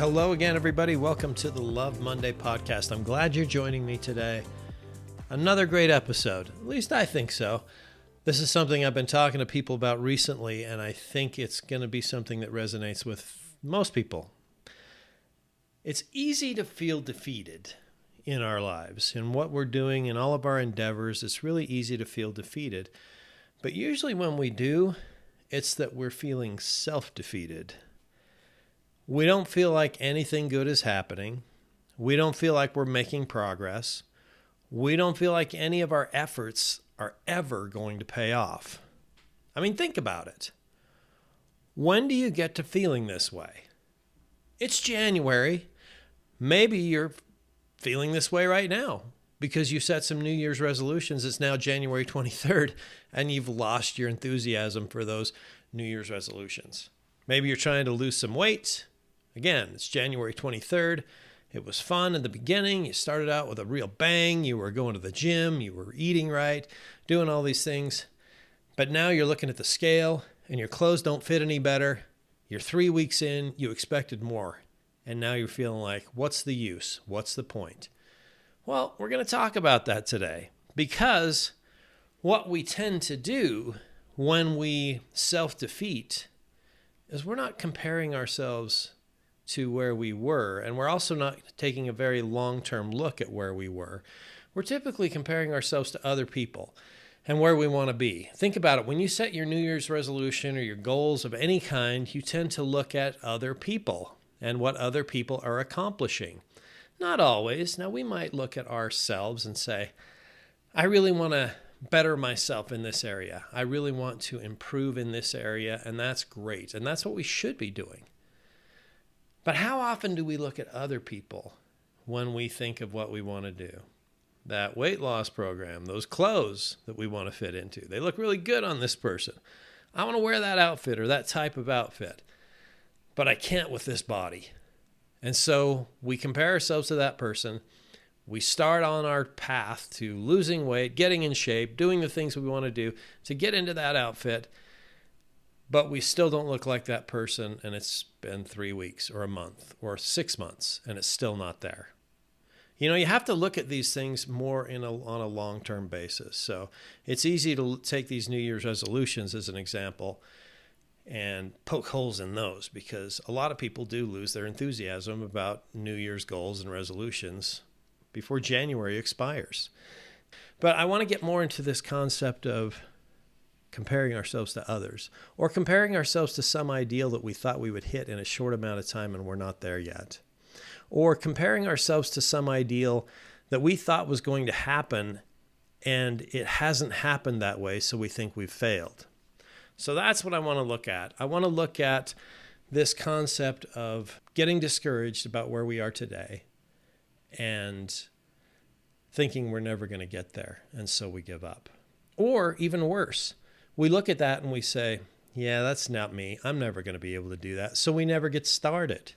Hello again, everybody. Welcome to the Love Monday podcast. I'm glad you're joining me today. Another great episode. At least I think so. This is something I've been talking to people about recently, and I think it's going to be something that resonates with most people. It's easy to feel defeated in our lives. In what we're doing, in all of our endeavors, it's really easy to feel defeated. But usually when we do, it's that we're feeling self-defeated. We don't feel like anything good is happening. We don't feel like we're making progress. We don't feel like any of our efforts are ever going to pay off. I mean, think about it. When do you get to feeling this way? It's January. Maybe you're feeling this way right now because you set some New Year's resolutions. It's now January 23rd, and you've lost your enthusiasm for those New Year's resolutions. Maybe you're trying to lose some weight. Again, it's January 23rd. It was fun in the beginning. You started out with a real bang. You were going to the gym. You were eating right, doing all these things. But now you're looking at the scale and your clothes don't fit any better. You're 3 weeks in. You expected more. And now you're feeling like, what's the use? What's the point? Well, we're going to talk about that today because what we tend to do when we self-defeat is we're not comparing ourselves to where we were, and we're also not taking a very long-term look at where we were. We're typically comparing ourselves to other people and where we want to be. Think about it. When you set your New Year's resolution or your goals of any kind, you tend to look at other people and what other people are accomplishing. Not always. Now, we might look at ourselves and say, I really want to better myself in this area. I really want to improve in this area, and that's great. And that's what we should be doing. But how often do we look at other people when we think of what we want to do? That weight loss program, those clothes that we want to fit into, they look really good on this person. I want to wear that outfit or that type of outfit, but I can't with this body. And so we compare ourselves to that person. We start on our path to losing weight, getting in shape, doing the things we want to do to get into that outfit, but we still don't look like that person, and it's been 3 weeks or a month or 6 months, and it's still not there. You know, you have to look at these things more on a long-term basis. So it's easy to take these New Year's resolutions as an example and poke holes in those because a lot of people do lose their enthusiasm about New Year's goals and resolutions before January expires. But I want to get more into this concept of comparing ourselves to others or comparing ourselves to some ideal that we thought we would hit in a short amount of time and we're not there yet. Or comparing ourselves to some ideal that we thought was going to happen and it hasn't happened that way, so we think we've failed. So that's what I want to look at. I want to look at this concept of getting discouraged about where we are today and thinking we're never going to get there, and so we give up. Or even worse, we look at that and we say, yeah, that's not me. I'm never going to be able to do that. So we never get started.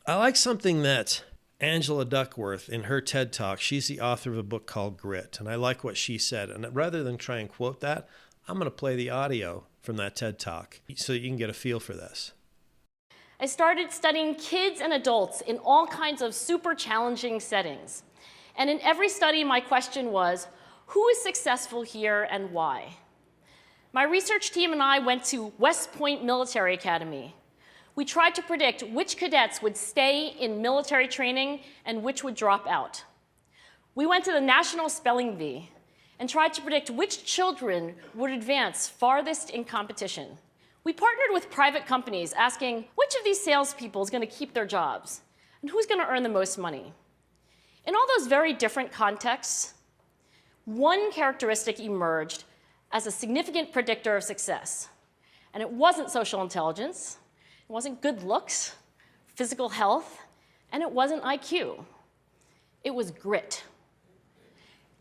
I like something that Angela Duckworth in her TED Talk, she's the author of a book called Grit. And I like what she said. And rather than try and quote that, I'm going to play the audio from that TED Talk so that you can get a feel for this. I started studying kids and adults in all kinds of super challenging settings. And in every study, my question was, who is successful here and why? My research team and I went to West Point Military Academy. We tried to predict which cadets would stay in military training and which would drop out. We went to the National Spelling Bee and tried to predict which children would advance farthest in competition. We partnered with private companies asking which of these salespeople is going to keep their jobs and who's going to earn the most money. In all those very different contexts, one characteristic emerged as a significant predictor of success. And it wasn't social intelligence, it wasn't good looks, physical health, and it wasn't IQ. It was grit.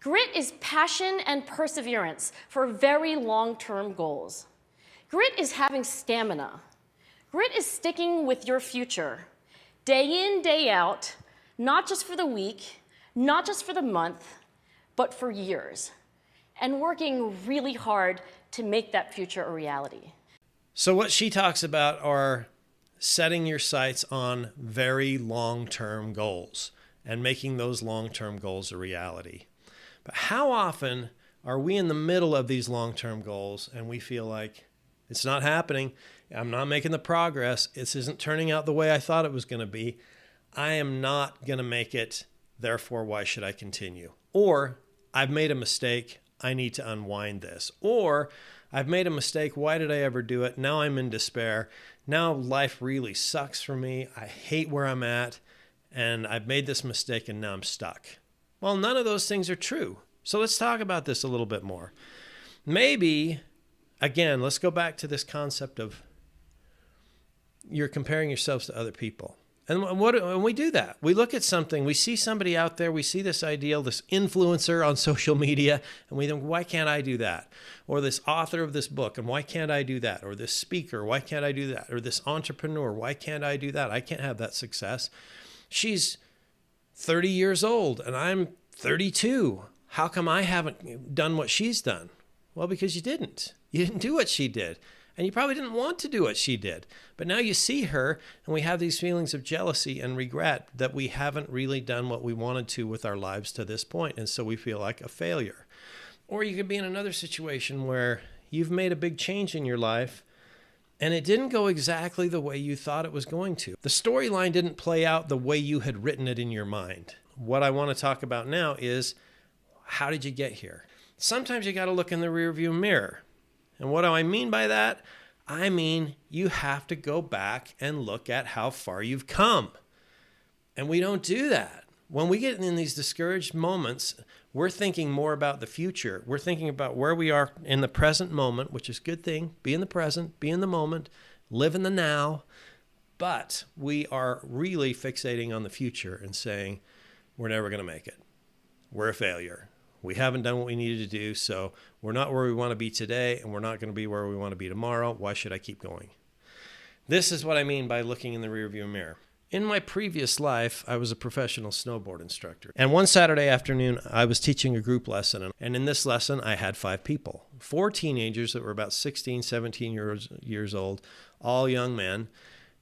Grit is passion and perseverance for very long-term goals. Grit is having stamina. Grit is sticking with your future, day in, day out, not just for the week, not just for the month, but for years, and working really hard to make that future a reality. So what she talks about are setting your sights on very long-term goals and making those long-term goals a reality. But how often are we in the middle of these long-term goals and we feel like it's not happening, I'm not making the progress, this isn't turning out the way I thought it was going to be, I am not going to make it, therefore why should I continue? Or I've made a mistake, I need to unwind this. Or I've made a mistake, why did I ever do it? Now I'm in despair. Now life really sucks for me. I hate where I'm at, and I've made this mistake and now I'm stuck. Well, none of those things are true. So let's talk about this a little bit more. Maybe, again, let's go back to this concept of you're comparing yourselves to other people. And when we do that, we look at something, we see somebody out there, we see this ideal, this influencer on social media, and we think, why can't I do that? Or this author of this book, and why can't I do that? Or this speaker, why can't I do that? Or this entrepreneur, why can't I do that? I can't have that success. She's 30 years old, and I'm 32. How come I haven't done what she's done? Well, because you didn't. You didn't do what she did. And you probably didn't want to do what she did. But now you see her, and we have these feelings of jealousy and regret that we haven't really done what we wanted to with our lives to this point, and so we feel like a failure. Or you could be in another situation where you've made a big change in your life, and it didn't go exactly the way you thought it was going to. The storyline didn't play out the way you had written it in your mind. What I want to talk about now is, how did you get here? Sometimes you got to look in the rearview mirror. And what do I mean by that? I mean, you have to go back and look at how far you've come. And we don't do that. When we get in these discouraged moments, we're thinking more about the future. We're thinking about where we are in the present moment, which is a good thing. Be in the present, be in the moment, live in the now. But we are really fixating on the future and saying, we're never going to make it. We're a failure. We haven't done what we needed to do, so we're not where we want to be today, and we're not going to be where we want to be tomorrow. Why should I keep going? This is what I mean by looking in the rearview mirror. In my previous life, I was a professional snowboard instructor. And one Saturday afternoon, I was teaching a group lesson. And in this lesson, I had 5 people, 4 teenagers that were about 16, 17 years old, all young men.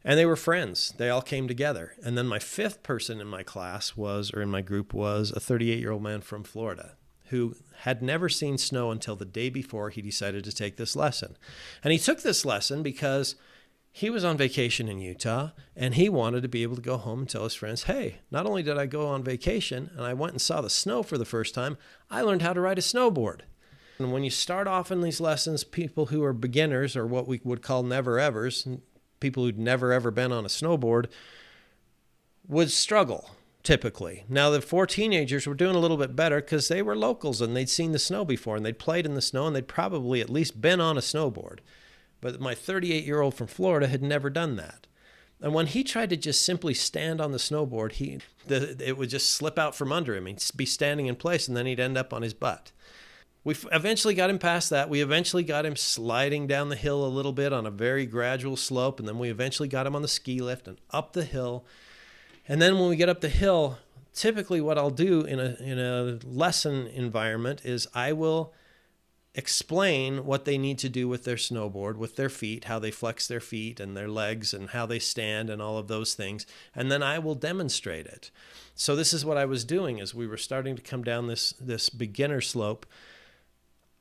And they were friends. They all came together. And then my 5th person in my class in my group was a 38-year-old man from Florida who had never seen snow until the day before he decided to take this lesson. And he took this lesson because he was on vacation in Utah, and he wanted to be able to go home and tell his friends, hey, not only did I go on vacation and I went and saw the snow for the first time, I learned how to ride a snowboard. And when you start off in these lessons, people who are beginners, or what we would call never-evers, people who'd never ever been on a snowboard, would struggle. Typically. Now, the 4 teenagers were doing a little bit better because they were locals and they'd seen the snow before and they'd played in the snow and they'd probably at least been on a snowboard. But my 38-year-old from Florida had never done that. And when he tried to just simply stand on the snowboard, it would just slip out from under him. He'd be standing in place and then he'd end up on his butt. We eventually got him past that. We eventually got him sliding down the hill a little bit on a very gradual slope, and then we eventually got him on the ski lift and up the hill. And then when we get up the hill, typically what I'll do in a lesson environment is I will explain what they need to do with their snowboard, with their feet, how they flex their feet and their legs and how they stand and all of those things. And then I will demonstrate it. So this is what I was doing as we were starting to come down this beginner slope.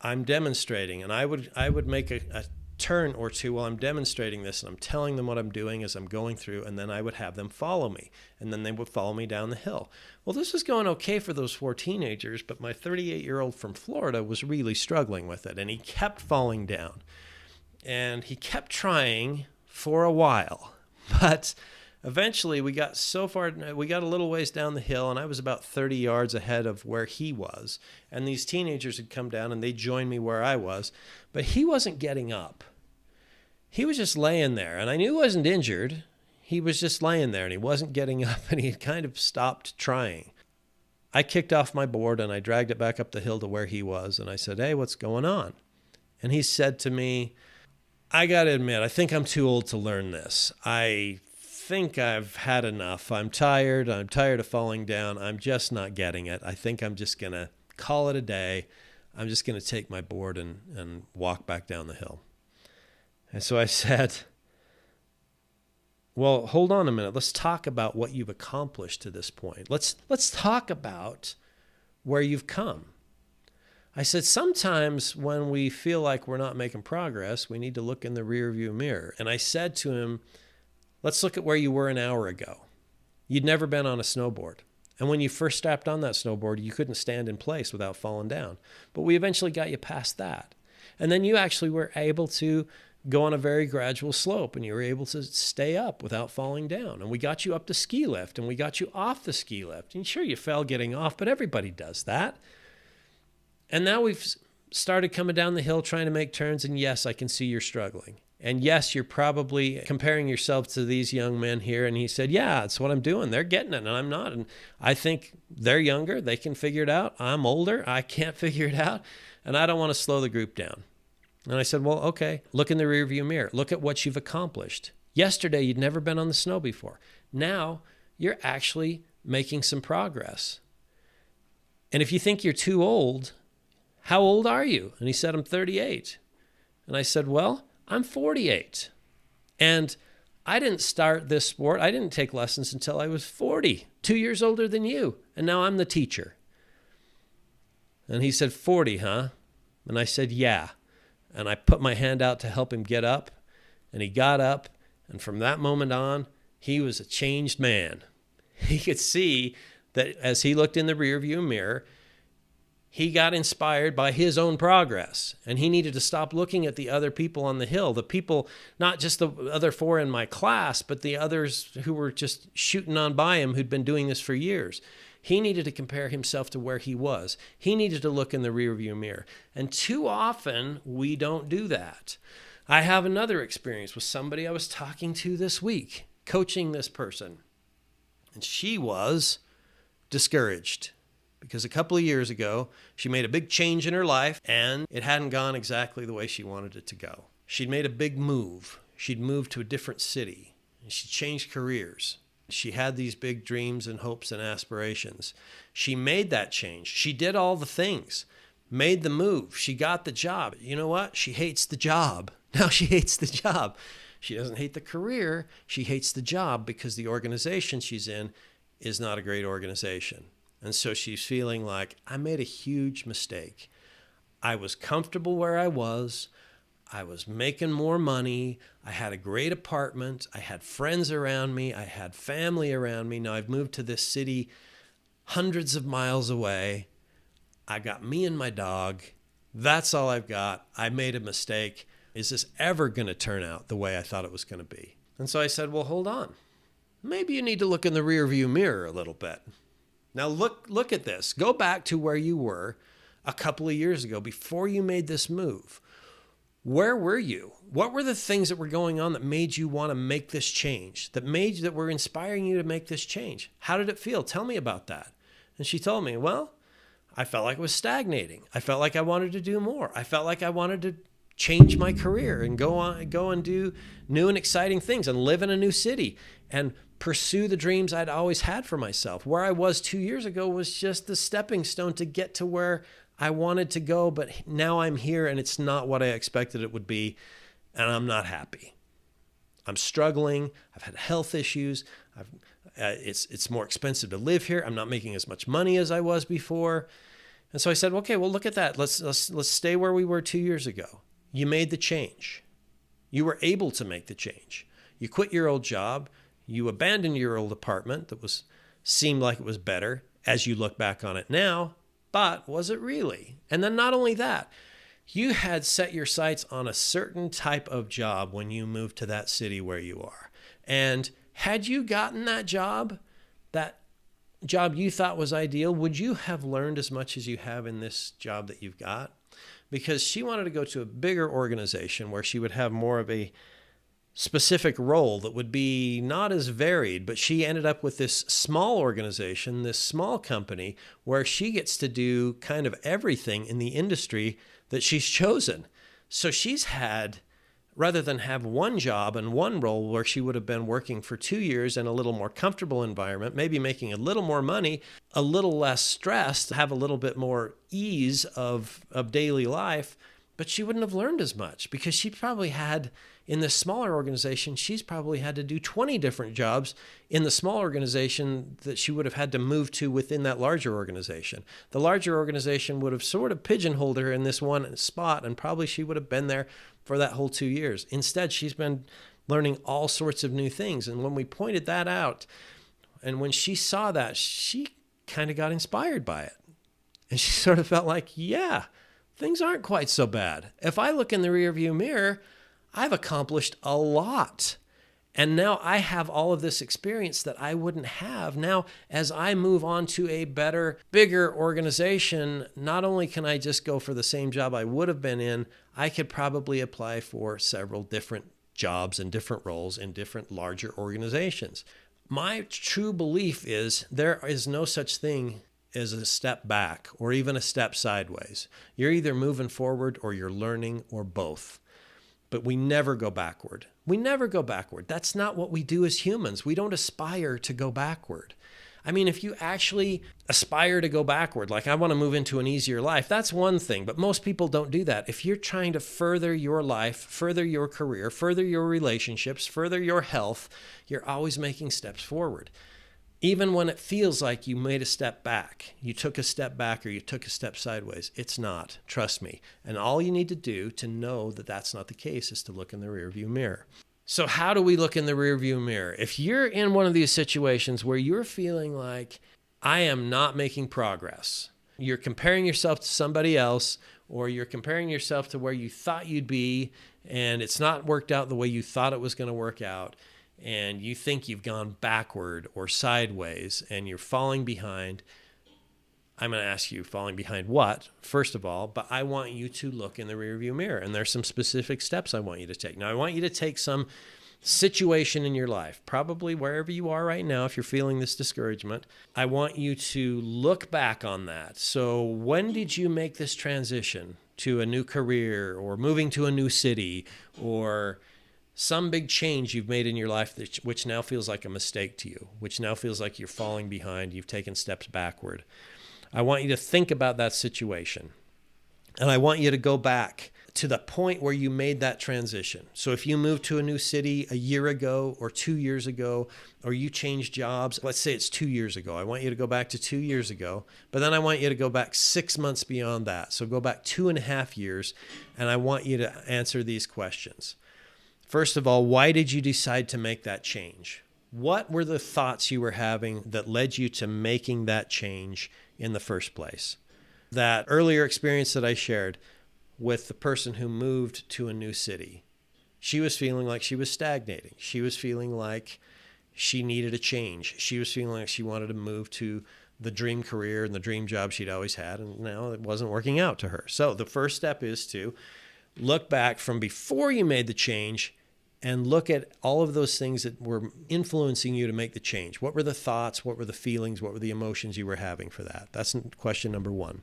I'm demonstrating, and I would make a turn or two while I'm demonstrating this, and I'm telling them what I'm doing as I'm going through, and then I would have them follow me, and then they would follow me down the hill. Well, this was going okay for those 4 teenagers, but my 38-year-old from Florida was really struggling with it, and he kept falling down, and he kept trying for a while, but eventually we got so far, we got a little ways down the hill, and I was about 30 yards ahead of where he was, and these teenagers had come down and they joined me where I was, but he wasn't getting up. He was just laying there, and I knew he wasn't injured. He was just laying there, and he wasn't getting up, and he had kind of stopped trying. I kicked off my board, and I dragged it back up the hill to where he was, and I said, hey, what's going on? And he said to me, I got to admit, I think I'm too old to learn this. I think I've had enough. I'm tired of falling down. I'm just not getting it. I think I'm just going to call it a day. I'm just going to take my board and walk back down the hill. And so I said, well, hold on a minute. Let's talk about what you've accomplished to this point. Let's talk about where you've come. I said, sometimes when we feel like we're not making progress, we need to look in the rearview mirror. And I said to him, let's look at where you were an hour ago. You'd never been on a snowboard. And when you first stepped on that snowboard, you couldn't stand in place without falling down. But we eventually got you past that. And then you actually were able to go on a very gradual slope, and you were able to stay up without falling down. And we got you up the ski lift, and we got you off the ski lift. And sure, you fell getting off, but everybody does that. And now we've started coming down the hill trying to make turns, and yes, I can see you're struggling. And yes, you're probably comparing yourself to these young men here. And he said, yeah, that's what I'm doing. They're getting it, and I'm not. And I think they're younger. They can figure it out. I'm older. I can't figure it out. And I don't want to slow the group down. And I said, well, okay, look in the rearview mirror. Look at what you've accomplished. Yesterday, you'd never been on the snow before. Now, you're actually making some progress. And if you think you're too old, how old are you? And he said, I'm 38. And I said, well, I'm 48. And I didn't start this sport. I didn't take lessons until I was 40, 2 years older than you. And now I'm the teacher. And he said, 40, huh? And I said, yeah. And I put my hand out to help him get up, and he got up. And from that moment on, he was a changed man. He could see that as he looked in the rearview mirror, he got inspired by his own progress, and he needed to stop looking at the other people on the hill, the people, not just the other four in my class, but the others who were just shooting on by him who'd been doing this for years. He needed to compare himself to where he was. He needed to look in the rearview mirror. And too often, we don't do that. I have another experience with somebody I was talking to this week, coaching this person. And she was discouraged because a couple of years ago, she made a big change in her life, and it hadn't gone exactly the way she wanted it to go. She'd made a big move. She'd moved to a different city, and she changed careers. She had these big dreams and hopes and aspirations. She made that change. She did all the things, made the move. She got the job. You know what? She hates the job. Now she hates the job. She doesn't hate the career. She hates the job because the organization she's in is not a great organization. And so she's feeling like, I made a huge mistake. I was comfortable where I was. I was making more money. I had a great apartment. I had friends around me. I had family around me. Now I've moved to this city hundreds of miles away. I got me and my dog. That's all I've got. I made a mistake. Is this ever going to turn out the way I thought it was going to be? And so I said, well, hold on. Maybe you need to look in the rearview mirror a little bit. Now look at this. Go back to where you were a couple of years ago before you made this move. Where were you? What were the things that were going on that made you want to make this change, that were inspiring you to make this change? How did it feel? Tell me about that. And she told me, well, I felt like it was stagnating. I felt like I wanted to do more. I felt like I wanted to change my career and go and do new and exciting things and live in a new city and pursue the dreams I'd always had for myself. Where I was 2 years ago was just the stepping stone to get to where I wanted to go, but now I'm here and it's not what I expected it would be, and I'm not happy. I'm struggling. I've had health issues. It's more expensive to live here. I'm not making as much money as I was before. And so I said, okay, well, look at that. Let's stay where we were 2 years ago. You made the change. You were able to make the change. You quit your old job. You abandoned your old apartment that seemed like it was better as you look back on it now. But was it really? And then not only that, you had set your sights on a certain type of job when you moved to that city where you are. And had you gotten that job you thought was ideal, would you have learned as much as you have in this job that you've got? Because she wanted to go to a bigger organization where she would have more of a specific role that would be not as varied, but she ended up with this small organization, this small company, where she gets to do kind of everything in the industry that she's chosen. So she's had, rather than have one job and one role where she would have been working for 2 years in a little more comfortable environment, maybe making a little more money, a little less stressed, have a little bit more ease of daily life, but she wouldn't have learned as much because she probably had in the smaller organization, she's probably had to do 20 different jobs in the small organization that she would have had to move to within that larger organization. The larger organization would have sort of pigeonholed her in this one spot, and probably she would have been there for that whole 2 years. Instead, she's been learning all sorts of new things. And when we pointed that out, and when she saw that, she kind of got inspired by it. And she sort of felt like, yeah, things aren't quite so bad. If I look in the rearview mirror, I've accomplished a lot. And now I have all of this experience that I wouldn't have. Now, as I move on to a better, bigger organization, not only can I just go for the same job I would have been in, I could probably apply for several different jobs and different roles in different larger organizations. My true belief is there is no such thing as a step back or even a step sideways. You're either moving forward or you're learning, or both. But we never go backward. We never go backward. That's not what we do as humans. We don't aspire to go backward. I mean, if you actually aspire to go backward, like I want to move into an easier life, that's one thing, but most people don't do that. If you're trying to further your life, further your career, further your relationships, further your health, you're always making steps forward. Even when it feels like you made a step back, you took a step back or you took a step sideways, it's not. Trust me. And all you need to do to know that that's not the case is to look in the rearview mirror. So how do we look in the rearview mirror? If you're in one of these situations where you're feeling like, I am not making progress, you're comparing yourself to somebody else, or you're comparing yourself to where you thought you'd be, and it's not worked out the way you thought it was going to work out, and you think you've gone backward or sideways and you're falling behind, I'm going to ask you, falling behind what, first of all, but I want you to look in the rearview mirror, and there's some specific steps I want you to take. Now, I want you to take some situation in your life, probably wherever you are right now, if you're feeling this discouragement, I want you to look back on that. So when did you make this transition to a new career, or moving to a new city, or some big change you've made in your life which now feels like a mistake to you, which now feels like you're falling behind, you've taken steps backward? I want you to think about that situation. And I want you to go back to the point where you made that transition. So if you moved to a new city a year ago or 2 years ago, or you changed jobs, let's say it's 2 years ago. I want you to go back to 2 years ago, but then I want you to go back 6 months beyond that. So go back 2.5 years, and I want you to answer these questions. First of all, why did you decide to make that change? What were the thoughts you were having that led you to making that change in the first place? That earlier experience that I shared with the person who moved to a new city, she was feeling like she was stagnating. She was feeling like she needed a change. She was feeling like she wanted to move to the dream career and the dream job she'd always had, and now it wasn't working out to her. So the first step is to look back from before you made the change and look at all of those things that were influencing you to make the change. What were the thoughts? What were the feelings? What were the emotions you were having for that? That's question number one.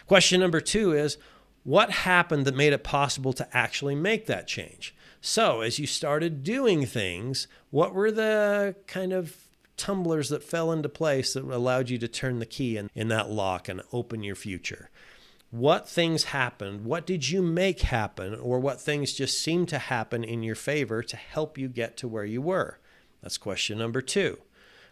Question number two is, what happened that made it possible to actually make that change? So as you started doing things, what were the kind of tumblers that fell into place that allowed you to turn the key in that lock and open your future? What things happened? What did you make happen? Or what things just seemed to happen in your favor to help you get to where you were? That's question number two.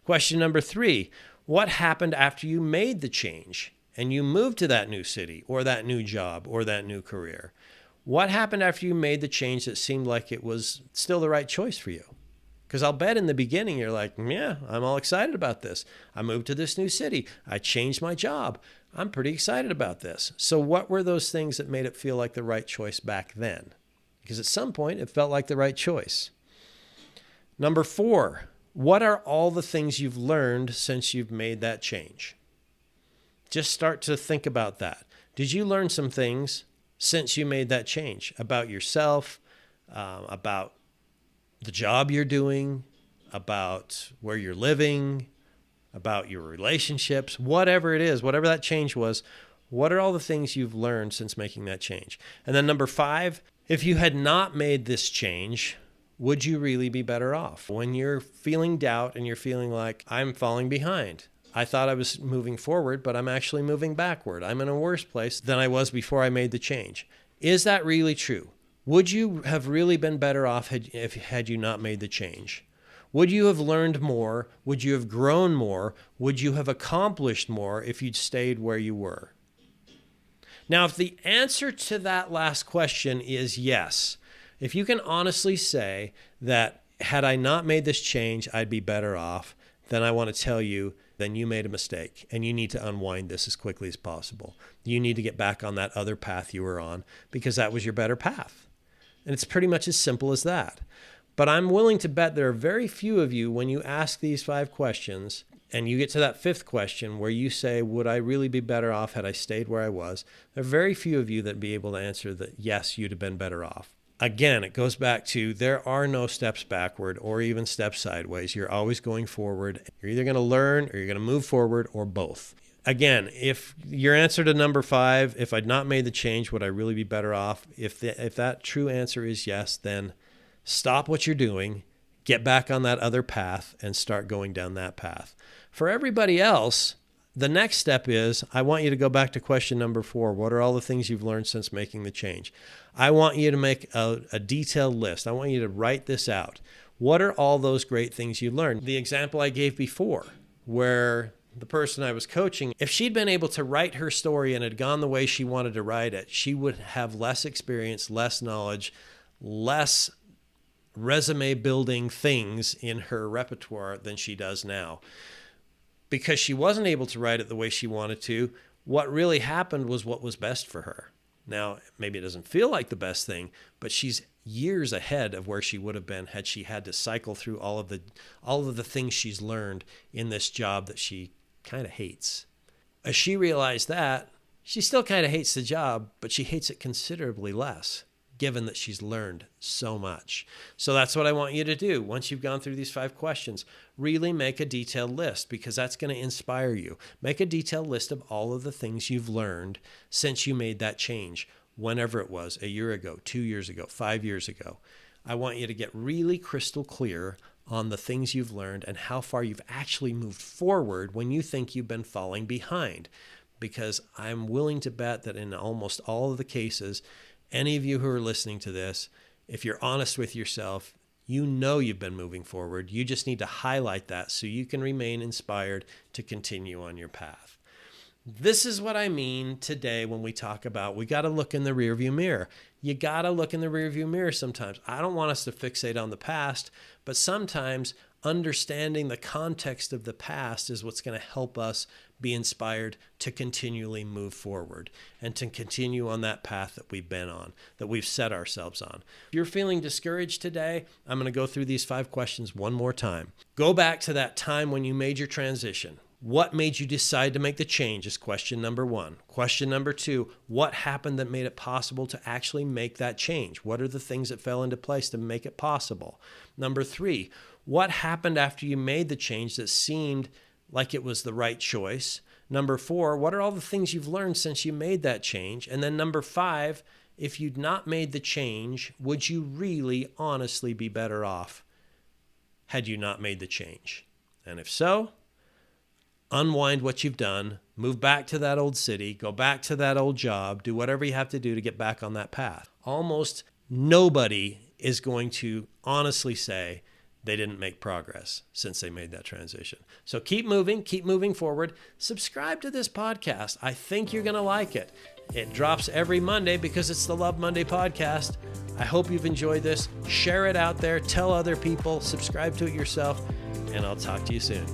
Question number three, what happened after you made the change and you moved to that new city or that new job or that new career? What happened after you made the change that seemed like it was still the right choice for you? Because I'll bet in the beginning you're like, yeah, I'm all excited about this. I moved to this new city. I changed my job. I'm pretty excited about this. So what were those things that made it feel like the right choice back then? Because at some point it felt like the right choice. Number four, what are all the things you've learned since you've made that change? Just start to think about that. Did you learn some things since you made that change about yourself, about the job you're doing, about where you're living, about your relationships, whatever it is, whatever that change was, what are all the things you've learned since making that change? And then number five, if you had not made this change, would you really be better off? When you're feeling doubt and you're feeling like, I'm falling behind. I thought I was moving forward, but I'm actually moving backward. I'm in a worse place than I was before I made the change. Is that really true? Would you have really been better off had you not made the change? Would you have learned more? Would you have grown more? Would you have accomplished more if you'd stayed where you were? Now, if the answer to that last question is yes, if you can honestly say that had I not made this change, I'd be better off, then I want to tell you, then you made a mistake and you need to unwind this as quickly as possible. You need to get back on that other path you were on because that was your better path. And it's pretty much as simple as that. But I'm willing to bet there are very few of you, when you ask these 5 questions and you get to that 5th question where you say, would I really be better off had I stayed where I was? There are very few of you that be able to answer that, yes, you'd have been better off. Again, it goes back to there are no steps backward or even steps sideways. You're always going forward. You're either going to learn or you're going to move forward or both. Again, if your answer to number 5, if I'd not made the change, would I really be better off? If that true answer is yes, then stop what you're doing, get back on that other path, and start going down that path. For everybody else, the next step is I want you to go back to question number 4. What are all the things you've learned since making the change? I want you to make a detailed list. I want you to write this out. What are all those great things you learned? The example I gave before, where the person I was coaching, if she'd been able to write her story and had gone the way she wanted to write it, she would have less experience, less knowledge, less resume building things in her repertoire than she does now. Because she wasn't able to write it the way she wanted to, what really happened was what was best for her. Now, maybe it doesn't feel like the best thing, but she's years ahead of where she would have been had she had to cycle through all of the things she's learned in this job that she kind of hates. As she realized that, she still kind of hates the job, but she hates it considerably less, given that she's learned so much. So that's what I want you to do. Once you've gone through these 5 questions, really make a detailed list, because that's going to inspire you. Make a detailed list of all of the things you've learned since you made that change, whenever it was, a year ago, 2 years ago, 5 years ago. I want you to get really crystal clear on the things you've learned and how far you've actually moved forward when you think you've been falling behind. Because I'm willing to bet that in almost all of the cases, any of you who are listening to this, if you're honest with yourself, you know you've been moving forward. You just need to highlight that so you can remain inspired to continue on your path. This is what I mean today when we talk about we got to look in the rearview mirror. You got to look in the rearview mirror sometimes. I don't want us to fixate on the past, but sometimes understanding the context of the past is what's going to help us be inspired to continually move forward and to continue on that path that we've been on, that we've set ourselves on. If you're feeling discouraged today, I'm going to go through these 5 questions one more time. Go back to that time when you made your transition. What made you decide to make the change is question number 1. Question number 2, what happened that made it possible to actually make that change? What are the things that fell into place to make it possible? Number 3, what happened after you made the change that seemed like it was the right choice? Number 4, what are all the things you've learned since you made that change? And then number 5, if you'd not made the change, would you really honestly be better off had you not made the change? And if so, unwind what you've done, move back to that old city, go back to that old job, do whatever you have to do to get back on that path. Almost nobody is going to honestly say they didn't make progress since they made that transition. So keep moving forward. Subscribe to this podcast. I think you're going to like it. It drops every Monday because it's the Love Monday podcast. I hope you've enjoyed this. Share it out there. Tell other people. Subscribe to it yourself. And I'll talk to you soon.